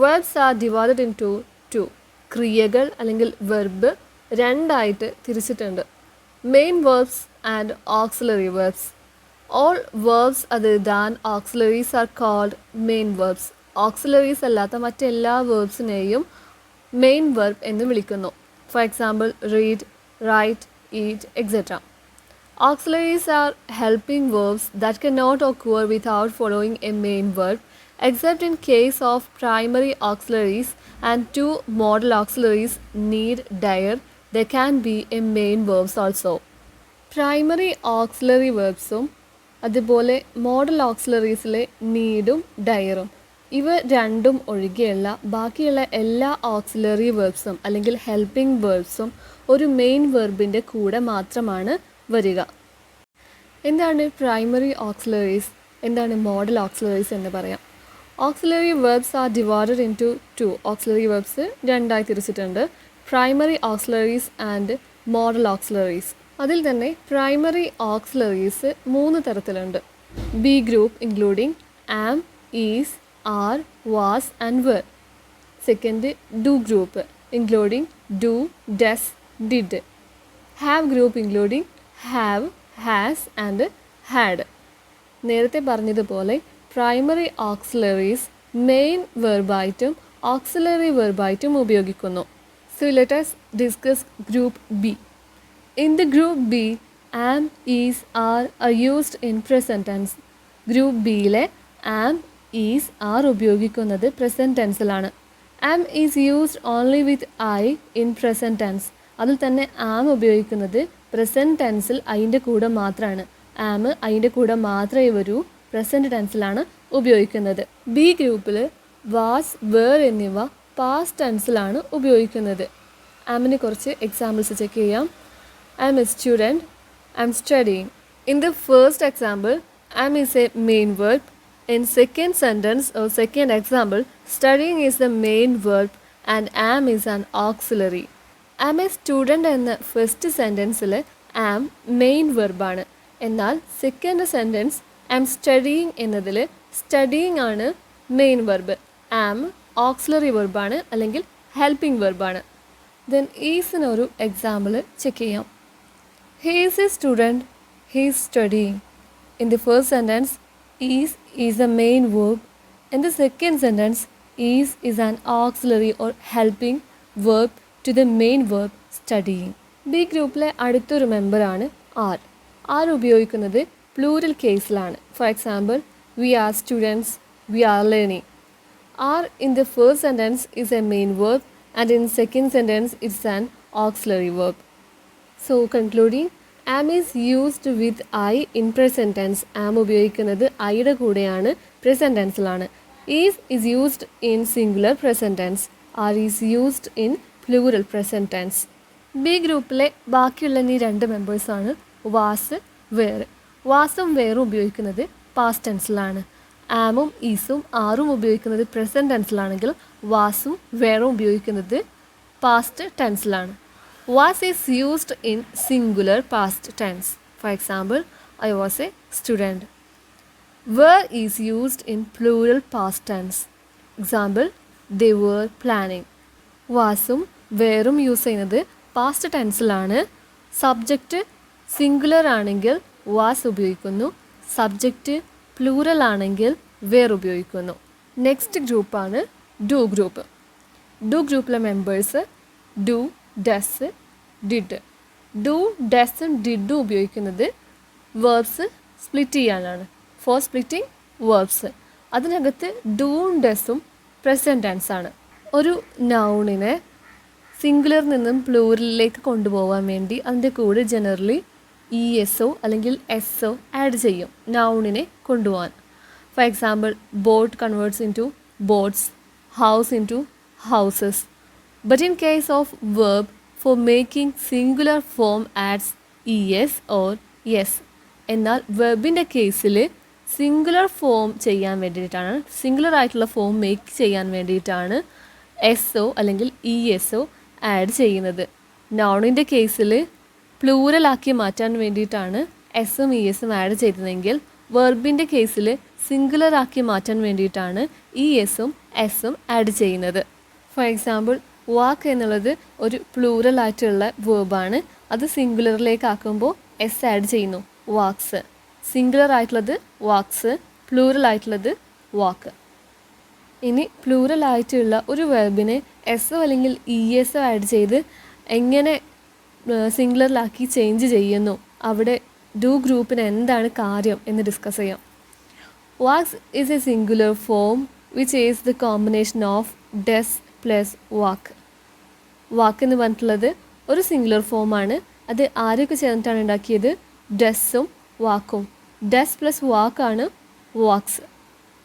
Verbs are divided into two. ക്രിയകൾ അല്ലെങ്കിൽ verb രണ്ടായിട്ട് തിരിച്ചിട്ടുണ്ട്. Main verbs and auxiliary verbs. All verbs other than auxiliaries are called main verbs. Auxiliaries അല്ലാത്ത മറ്റെല്ലാ verbsനെയും main verb എന്ന് വിളിക്കുന്നു. For example, read, write, eat, etc. Auxiliaries are helping verbs that cannot occur without following a main verb, except in case of primary auxiliaries and two modal auxiliaries need dire, there can be a main verbs also. Primary auxiliary verbsum അതുപോലെ model ഓക്സിലറീസിലെ നീഡും ഡയറും ഇവ രണ്ടും ഒഴികെയുള്ള ബാക്കിയുള്ള എല്ലാ auxiliary വേർബ്സും അല്ലെങ്കിൽ helping വേർബ്സും ഒരു main വെർബിൻ്റെ കൂടെ മാത്രമാണ് വരിക. എന്താണ് പ്രൈമറി ഓക്സിലറീസ്, എന്താണ് മോഡൽ ഓക്സിലറീസ് എന്ന് പറയാം. Auxiliary verbs are divided in two. Auxiliary verbs രണ്ടായി തിരിച്ചിട്ടുണ്ട്. Primary auxiliaries and modal auxiliaries. അതിൽ തന്നെ പ്രൈമറി ഓക്സിലറീസ് 3 തരത്തിലുണ്ട്. B group including am, is, are, was and were. Second do group including do, does, did. Have group including have, has and had. നേരത്തെ പറഞ്ഞതുപോലെ primary auxiliaries main വെർബായിട്ടും ഓക്സിലറി വെർബായിട്ടും ഉപയോഗിക്കുന്നു. So let us discuss group B. In the group B, am, is, are used in present tense. Group ബിയിലെ am, is, are ഉപയോഗിക്കുന്നത് present ടെൻസിലാണ്. am is used only with I in present tense. അതിൽ തന്നെ am ഉപയോഗിക്കുന്നത് present ടെൻസിൽ അതിൻ്റെ കൂടെ മാത്രമാണ്. am അതിൻ്റെ കൂടെ മാത്രമേ വരൂ, പ്രസൻറ്റ് ടെൻസിലാണ് ഉപയോഗിക്കുന്നത്. ബി ഗ്രൂപ്പിൽ was, were എന്നിവ പാസ്റ്റ് ടെൻസിലാണ് ഉപയോഗിക്കുന്നത്. ആമിന് കുറച്ച് എക്സാമ്പിൾസ് ചെക്ക് ചെയ്യാം. I'm a student, I'm studying. In the first example, am is a main verb. In second sentence or second example, studying is the main verb and am is an auxiliary. I'm a student എന്ന first സെൻറ്റൻസിൽ am main വെർബാണ്. എന്നാൽ second sentence am studying എന്നതിൽ studying ആണ് main verb. am auxiliary വെർബാണ് അല്ലെങ്കിൽ helping വെർബാണ്. Then ഈസിനൊരു example check ചെയ്യാം. He is a student, he is studying. In the first sentence, is the main verb. In the second sentence, is an auxiliary or helping verb to the main verb studying. B ഗ്രൂപ്പിലെ അടുത്തൊരു മെമ്പറാണ് are. Are ഉപയോഗിക്കുന്നത് plural കേസിലാണ്. For example, we are students, we are learning. Are in the first sentence is a main verb and in second sentence it's an auxiliary verb. So concluding, am is used with I in present tense. am ഉപയോഗിക്കുന്നത് ഐയുടെ കൂടെയാണ് present tenseലാണ്. is used in singular present tense. are is used in plural present tense. B ഗ്രൂപ്പിലെ ബാക്കിയുള്ള ഈ 2 മെമ്പേഴ്സാണ് was, where. വാസും വേറും ഉപയോഗിക്കുന്നത് past ടെൻസിലാണ്. ആമും ഈസും ആറും ഉപയോഗിക്കുന്നത് present ടെൻസിലാണെങ്കിൽ വാസും വേറും ഉപയോഗിക്കുന്നത് past ടെൻസിലാണ്. Was is used in singular past tense. For example, I was a student. Were is used in plural past tense. Example, they were planning. വാസും വേറും use ചെയ്യുന്നത് പാസ്റ്റ് ടെൻസിലാണ്. Subject singular ആണെങ്കിൽ was ഉപയോഗിക്കുന്നു, subject plural ആണെങ്കിൽ were ഉപയോഗിക്കുന്നു. Next ഗ്രൂപ്പാണ് do group. Do ഗ്രൂപ്പിലെ members do, does, did. Do, ഡസും ഡിഡും ഉപയോഗിക്കുന്നത് വേർബ്സ് സ്പ്ലിറ്റ് ചെയ്യാനാണ്. For splitting verbs. അതിനകത്ത് ഡൂവും ഡസും പ്രസൻറ്റ് ടെൻസ് ആണ്. ഒരു നൗണിനെ സിംഗുലറിൽ നിന്നും പ്ലൂറലിലേക്ക് കൊണ്ടുപോകാൻ വേണ്ടി അതിൻ്റെ കൂടെ ജനറലി ESO അല്ലെങ്കിൽ SO ആഡ് ചെയ്യും നൗണിനെ കൊണ്ടുപോകാൻ. For example, boat converts into boats, house into houses. But in case of verb, for making singular form adds es or yes. എന്നാൽ വെർബിൻ്റെ കേസിൽ സിംഗുലർ ഫോം ചെയ്യാൻ വേണ്ടിയിട്ടാണ്, സിംഗുലർ ആയിട്ടുള്ള form make ചെയ്യാൻ വേണ്ടിയിട്ടാണ് SO അല്ലെങ്കിൽ ESO ആഡ് ചെയ്യുന്നത്. നൗണിൻ്റെ കേസിൽ പ്ലൂറലാക്കി മാറ്റാൻ വേണ്ടിയിട്ടാണ് എസും ESും ആഡ് ചെയ്തതെങ്കിൽ വെർബിൻ്റെ കേസിൽ സിംഗുലർ ആക്കി മാറ്റാൻ വേണ്ടിയിട്ടാണ് ഇ എസും എസും ആഡ് ചെയ്യുന്നത്. ഫോർ എക്സാമ്പിൾ, വാക്ക് എന്നുള്ളത് ഒരു പ്ലൂറൽ ആയിട്ടുള്ള വേർബാണ്. അത് സിംഗുലറിലേക്ക് ആക്കുമ്പോൾ എസ് ആഡ് ചെയ്യുന്നു, വാക്സ്. സിംഗുലർ ആയിട്ടുള്ളത് വാക്സ്, പ്ലൂറൽ ആയിട്ടുള്ളത് വാക്ക്. ഇനി പ്ലൂറൽ ആയിട്ടുള്ള ഒരു വെർബിനെ എസ്സോ അല്ലെങ്കിൽ ഇ എസോ ആഡ് ചെയ്ത് എങ്ങനെ സിംഗുലറിലാക്കി ചേഞ്ച് ചെയ്യുന്നു, അവിടെ ഡു ഗ്രൂപ്പിന് എന്താണ് കാര്യം എന്ന് ഡിസ്കസ് ചെയ്യാം. Walks is a singular form which is the combination of does plus walk. Walk എന്ന് പറഞ്ഞിട്ടുള്ളത് ഒരു സിംഗുലർ ഫോമാണ്. അത് ആരൊക്കെ ചേർന്നിട്ടാണ് ഉണ്ടാക്കിയത്? ഡെസ്സും വാക്കും. ഡെസ് പ്ലസ് വാക്കാണ് walks.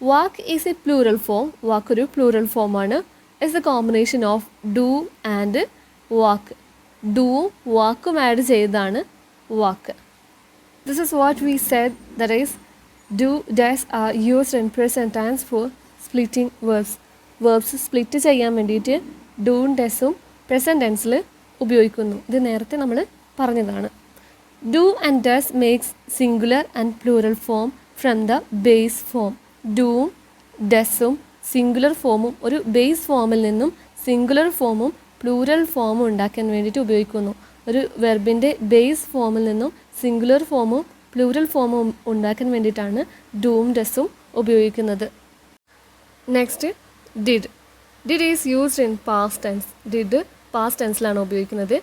Walk is a plural form. വാക്കൊരു പ്ലൂറൽ ഫോമാണ്. Is a combination of do and walk. ഡുവും വാക്കും ആഡ് ചെയ്തതാണ് walk. This is what we said, that is do does are used in present tense for splitting verbs. Verbs split ചെയ്യാൻ വേണ്ടിയിട്ട് ഡൂവും ഡെസ്സും present ടെൻസിൽ ഉപയോഗിക്കുന്നു. ഇത് നേരത്തെ നമ്മൾ പറഞ്ഞതാണ്. Do and does makes singular and plural form from the base form. ഡുവും ഡെസ്സും singular ഫോമും ഒരു ബേസ് ഫോമിൽ നിന്നും സിംഗുലർ ഫോമും പ്ലൂറൽ ഫോമും ഉണ്ടാക്കാൻ വേണ്ടിയിട്ട് ഉപയോഗിക്കുന്നു. ഒരു വെർബിൻ്റെ ബേസ് ഫോമിൽ നിന്നും സിംഗുലർ ഫോമും പ്ലൂറൽ ഫോമും ഉണ്ടാക്കാൻ വേണ്ടിയിട്ടാണ് ഡുവും ഡെസ്സും ഉപയോഗിക്കുന്നത്. Next, did. Did is used in past tense. Did past ടെൻസിലാണ് ഉപയോഗിക്കുന്നത്.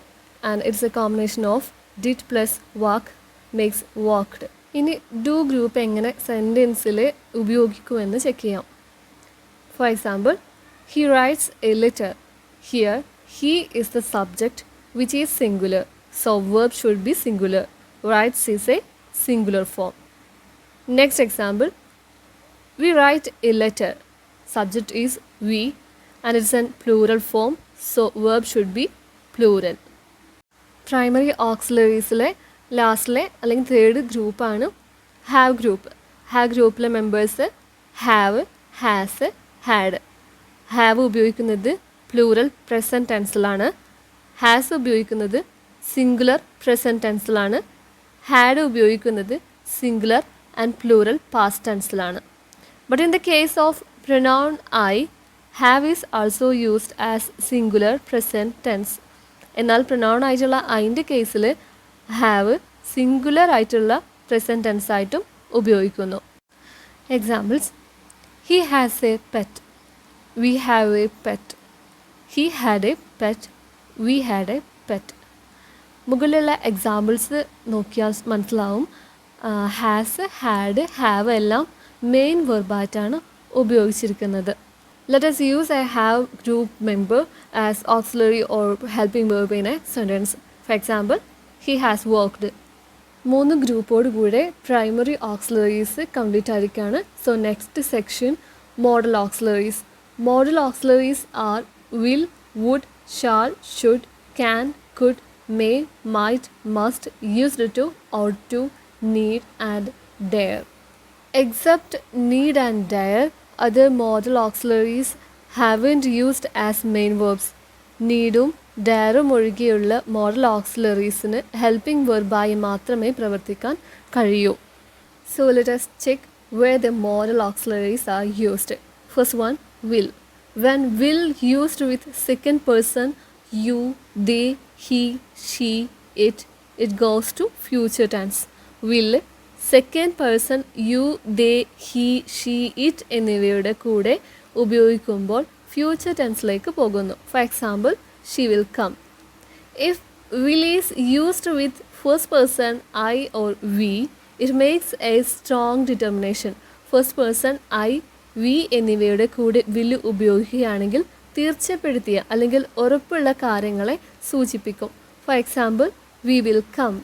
And it's a combination of did plus walk makes walked. ഇനി ഡു ഗ്രൂപ്പ് എങ്ങനെ സെൻറ്റൻസിൽ ഉപയോഗിക്കുമെന്ന് ചെക്ക് ചെയ്യാം. For example, he writes a letter. Here he is the subject which is singular, so verb should be singular. Writes is a singular form. Next example, we write a letter. Subject is we and it's in plural form, so verb should be plural. Primary auxiliariesലെ ലാസ്റ്റിലെ അല്ലെങ്കിൽ third ഗ്രൂപ്പാണ് have group. Have ഗ്രൂപ്പിലെ members have, has, had. Have ഉപയോഗിക്കുന്നത് plural present ടെൻസിലാണ്. Has ഉപയോഗിക്കുന്നത് singular present ടെൻസിലാണ്. Had ഉപയോഗിക്കുന്നത് സിംഗുലർ ആൻഡ് പ്ലൂറൽ പാസ്റ്റ് ടെൻസിലാണ്. But in the case of pronoun I, have is also used as singular present tense. എന്നാൽ pronoun ആയിട്ടുള്ള ഐൻ്റെ കേസിൽ ഹാവ് സിംഗുലർ ആയിട്ടുള്ള പ്രസൻറ്റ് ടെൻസ് ആയിട്ടും ഉപയോഗിക്കുന്നു. Examples, he has a pet. We have a pet. He had A pet. We had A pet. മുകളിലുള്ള examples നോക്കിയാൽ മനസ്സിലാവും ഹാസ്, ഹാഡ്, ഹാവ് എല്ലാം മെയിൻ വെർബായിട്ടാണ് ഉപയോഗിച്ചിരിക്കുന്നത്. Let us use a have group member as auxiliary or helping verb in a sentence. For example, he has worked. 3 ഗ്രൂപ്പോട് കൂടെ primary auxiliaries complete ആയിരിക്കുകയാണ്. So next section modal auxiliaries. Modal auxiliaries are will, would, shall, should, can, could, may, might, must, used to, ought to, need and dare. Except need and dare, other modal auxiliaries haven't used as main verbs. നീഡും ഡയറും ഒഴികെയുള്ള model ഓക്സിലറീസിന് helping വെർബായി മാത്രമേ പ്രവർത്തിക്കാൻ കഴിയൂ. So let us check where the model auxiliaries are used. First one, will. When will used with second person you, they, he, she, it goes to future tense. Will second person you, they, he, she, it എന്നിവയുടെ കൂടെ ഉപയോഗിക്കുമ്പോൾ future ടെൻസിലേക്ക് പോകുന്നു. For example, she will come. If will is used with first person I or we, it makes a strong determination. First person I, we എന്നിവയുടെ കൂടെ will ഉപയോഗിക്കുകയാണെങ്കിൽ തീർച്ചപ്പെടുത്തിയ അല്ലെങ്കിൽ ഉറപ്പുള്ള കാര്യങ്ങളെ സൂചിപ്പിക്കും. For example, we will come.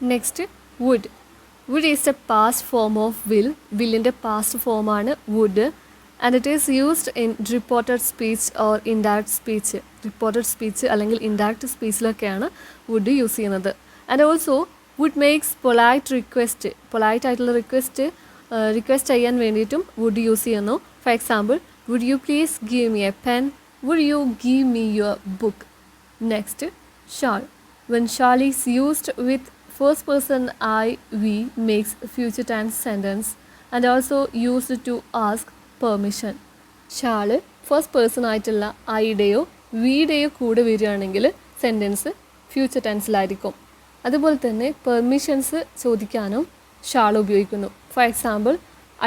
Next, would. would is the past form of will. വില്ലിൻ്റെ past ഫോമാണ് would and it is used in reported speech or indirect speech. reported speech അല്ലെങ്കിൽ indirect speechലൊക്കെയാണ് would യൂസ് ചെയ്യുന്നത്. And also would makes polite request. Polite ആയിട്ടുള്ള request ചെയ്യാൻ വേണ്ടിയിട്ടും would use ചെയ്യുന്നു. For example, would you please give me a pen? would you give me your book? Next, shall. when shall is used with first person I, we makes future tense sentence and also used to ask permission. Shawl first person ആയിട്ടുള്ള ഐയുടെയോ വിയുടെയോ കൂടെ വരികയാണെങ്കിൽ sentence future ടെൻസിലായിരിക്കും. അതുപോലെ തന്നെ permissions ചോദിക്കാനും shall ഉപയോഗിക്കുന്നു. For example,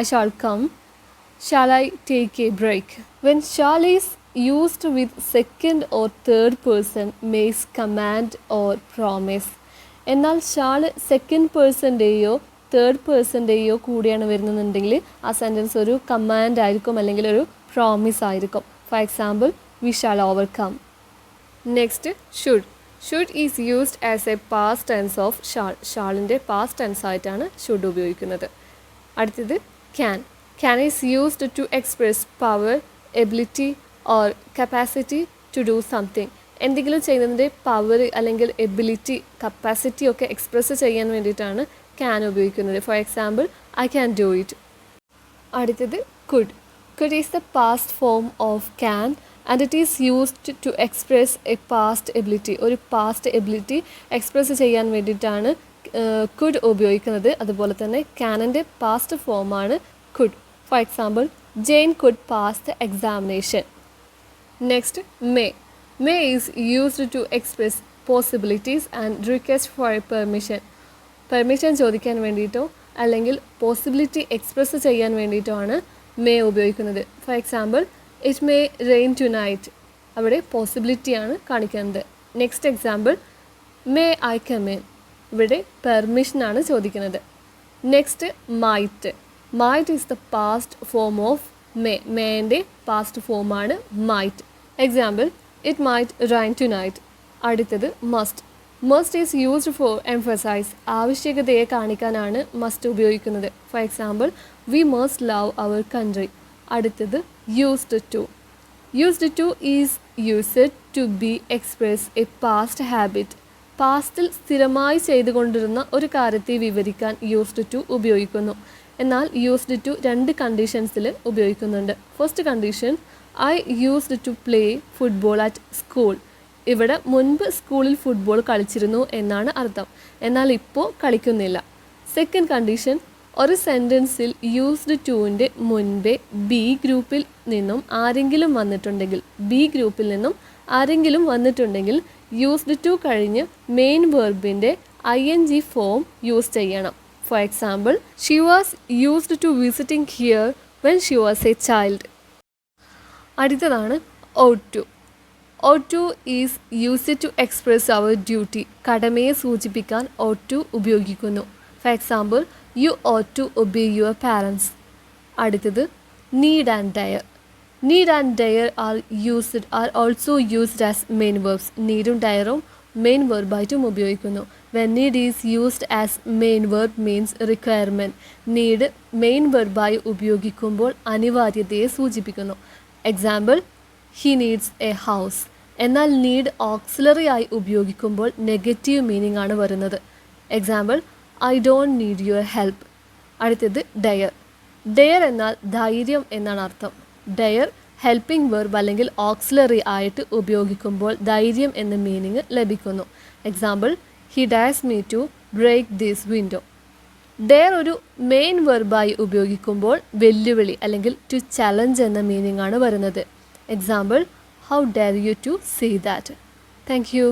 I shall come, shall I take a break. When shall is used with second or third person makes command or promise. എന്നാൽ shall second പേഴ്സൻ്റെയോ third പേഴ്സൻ്റെയോ കൂടിയാണ് വരുന്നുണ്ടെങ്കിൽ ആ സെൻറ്റൻസ് ഒരു കമാൻഡ് ആയിരിക്കും അല്ലെങ്കിൽ ഒരു പ്രോമിസ് ആയിരിക്കും. For example, we shall overcome. Next, should. Should is used as a past tense of shall. ഷാളിൻ്റെ പാസ്റ്റ് ടെൻസ് ആയിട്ടാണ് ഷുഡ് ഉപയോഗിക്കുന്നത്. അടുത്തത് can. Can is used to express power, ability or capacity to do something. എന്തെങ്കിലും ചെയ്യുന്നതിൻ്റെ power അല്ലെങ്കിൽ ability, capacity ഒക്കെ express ചെയ്യാൻ വേണ്ടിയിട്ടാണ് ക്യാൻ ഉപയോഗിക്കുന്നത്. For example, I can do it. അടുത്തത് could. Could is the past form of can and it is used to express a past ability. ഒരു past ability express ചെയ്യാൻ വേണ്ടിയിട്ടാണ് could ഉപയോഗിക്കുന്നത്. അതുപോലെ തന്നെ ക്യാനിൻ്റെ പാസ്റ്റ് ഫോമാണ് could. For example, Jane could pass the examination. Next, may. May is used to express possibilities and request for a permission. Permission ചോദിക്കാൻ വേണ്ടിയിട്ടോ അല്ലെങ്കിൽ പോസിബിലിറ്റി എക്സ്പ്രസ് ചെയ്യാൻ വേണ്ടിയിട്ടോ ആണ് മേ ഉപയോഗിക്കുന്നത്. For example, it may rain tonight. അവിടെ പോസിബിലിറ്റിയാണ് കാണിക്കുന്നത്. Next example, may I come in. ഇവിടെ പെർമിഷനാണ് ചോദിക്കുന്നത്. Next, might. Might is the past form of may. മേൻ്റെ പാസ്റ്റ് ഫോമാണ് might. Example, it might rain tonight. അടുത്തത് must. Must is used for emphasise. ആവശ്യകതയെ കാണിക്കാനാണ് മസ്റ്റ് ഉപയോഗിക്കുന്നത്. For example, we must love our country. അടുത്തത് used to. Used to is used to be express a past habit. പാസ്റ്റിൽ സ്ഥിരമായി ചെയ്തുകൊണ്ടിരുന്ന ഒരു കാര്യത്തെ വിവരിക്കാൻ യൂസ്ഡ് ടു ഉപയോഗിക്കുന്നു. എന്നാൽ യൂസ്ഡ് ടു രണ്ട് കണ്ടീഷൻസിൽ ഉപയോഗിക്കുന്നുണ്ട്. First condition, I used to play football at school. ഇവിടെ മുൻപ് സ്കൂളിൽ ഫുട്ബോൾ കളിച്ചിരുന്നു എന്നാണ് അർത്ഥം, എന്നാൽ ഇപ്പോൾ കളിക്കുന്നില്ല. സെക്കൻഡ് കണ്ടീഷൻ, ഒരു സെൻറ്റൻസിൽ യൂസ്ഡ് ടുവിൻ്റെ മുൻപേ ബി ഗ്രൂപ്പിൽ നിന്നും ആരെങ്കിലും വന്നിട്ടുണ്ടെങ്കിൽ യൂസ്ഡ് ടു കഴിഞ്ഞ് മെയിൻ വെർബിൻ്റെ ING ഫോം യൂസ് ചെയ്യണം. For example, she was used to visiting here when she was a child. അടുത്തതാണ് ought to. ought to is used to express our duty. കടമയെ സൂചിപ്പിക്കാൻ ought to ഉപയോഗിക്കുന്നു. For example, you ought to obey your parents. അടുത്തത് need and dare. need and dare are also used as main verbs. നീഡും ഡയറും main വെർബായിട്ടും ഉപയോഗിക്കുന്നു. when need is used as main verb means requirement. Need main വെർബായി ഉപയോഗിക്കുമ്പോൾ അനിവാര്യതയെ സൂചിപ്പിക്കുന്നു. Example, he needs a house. എന്നാൽ നീഡ് ഓക്സിലറി ആയി ഉപയോഗിക്കുമ്പോൾ നെഗറ്റീവ് മീനിങ് ആണ് വരുന്നത്. Example, I don't need your help. അടുത്തത് ഡയർ. ഡയർ എന്നാൽ ധൈര്യം എന്നാണ് അർത്ഥം. ഡയർ ഹെൽപ്പിംഗ് വെർബ് അല്ലെങ്കിൽ ഓക്സിലറി ആയിട്ട് ഉപയോഗിക്കുമ്പോൾ ധൈര്യം എന്ന മീനിങ് ലഭിക്കുന്നു. Example, he dares me to break this window. Dare ഒരു മെയിൻ വെർബായി ഉപയോഗിക്കുമ്പോൾ വെല്ലുവിളി അല്ലെങ്കിൽ ടു ചലഞ്ച് എന്ന മീനിങ് ആണ് വരുന്നത്. Example, how dare you to say that. Thank U.